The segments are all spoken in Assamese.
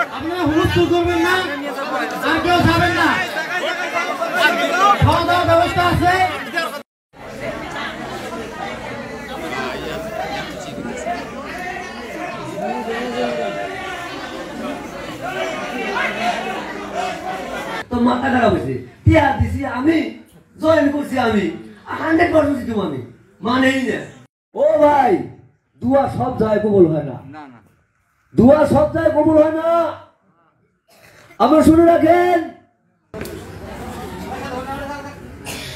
আপনারা হুলস্থুল করবেন না, আর কেউ যাবেন না, খাওয়া দাওয়ার ব্যবস্থা আছে। তো মাথা খারাপ হয়েছে, টিয়া দিছি আমি, জয়েন করছি আমি, 100% জিতব আমি, মানেই না। ও ভাই, দুয়া সব যায় কবুল হয় না, দুয়া সব যায় কবুল হয় না। আপনারা শুনে রাখেন,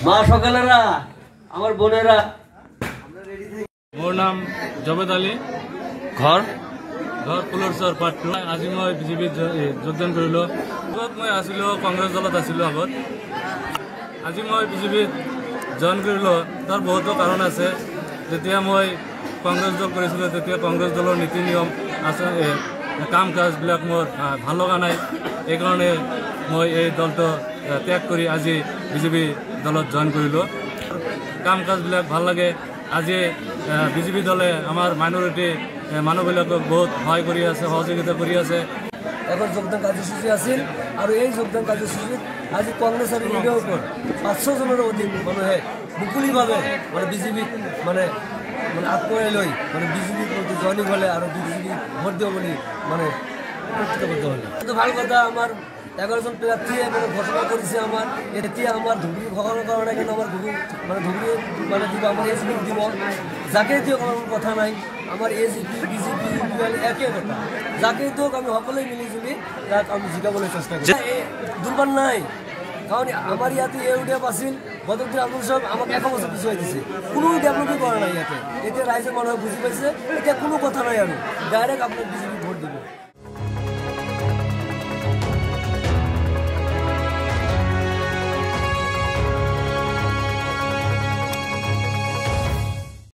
মা সকালেরা, আমার বোনেরা। মোর নাম জবেদ আলী, ঘর ফুলরচর পার্ট 2। আজি মই বিজেপিত যোগদান কৰিলো। আগত মই আছিলো কংগ্ৰেছ দলত আছিলো আগত। আজি মই বিজেপিত জইন কৰিলো, তাৰ বহুতো কাৰণ আছে। যেতিয়া মই কংগ্ৰেছ দল কৰিছিলোঁ তেতিয়া কংগ্ৰেছ দলৰ নীতি নিয়ম আছে, কাম কাজবিলাক মোৰ ভাল লগা নাই। এইকাৰণে মই এই দলটো ত্যাগ কৰি আজি বিজেপি দলত জইন কৰিলোঁ। কাম কাজবিলাক ভাল লাগে। আজি বিজেপি দলে আমাৰ মাইনৰিটি মানুহবিলাকক বহুত সহায় কৰি আছে, সহযোগিতা কৰি আছে। এখন যোগদান কাৰ্যসূচী আছিল আৰু এই যোগদান কাৰ্যসূচীত আজি কংগ্ৰেছ আৰু ইউডিএফৰ ওপৰত 500 জনেৰো অধিক মানুহে মুকলিভাৱে বিজেপিক আঁকোৱাই লৈ বিজেপিৰ প্ৰতি জইনিং হ'লে আৰু বিজেপিক ভোট দিব বুলি প্ৰতিজ্ঞাবদ্ধ হ'লে। এইটো ভাল কথা। আমাৰ 11জন প্ৰাৰ্থীয়ে ঘোষণা কৰিছে। আমাৰ এতিয়া আমাৰ ধুবুৰী ভগৱানৰ কাৰণে কিন্তু আমাৰ ধুবুৰী দিব, আমাৰ এজিপিক দিব, যাকে দিয়ক আমাৰ কথা নাই। আমাৰ এজিপি বিজেপি ইউপিএল একে কথা, যাকে দিয়ক আমি সকলোৱে মিলিজুলি তাক আমি জিকাবলৈ চেষ্টা কৰিম। দুৰ্বল নাই, কাৰণ আমাৰ ইয়াতে ইউডিএফ আছিল, বদৰুদ্দিন আব্দুল সাহেব আমাক 100 বছৰ পিছুৱাই দিছে, কোনো ডেভেলপমেণ্ট কৰা নাই ইয়াতে। এতিয়া ৰাইজে মানুহে বুজি পাইছে, এতিয়া কোনো কথা নাই আৰু ডাইৰেক্ট আপোনাক বিজেপি ভোট দিব।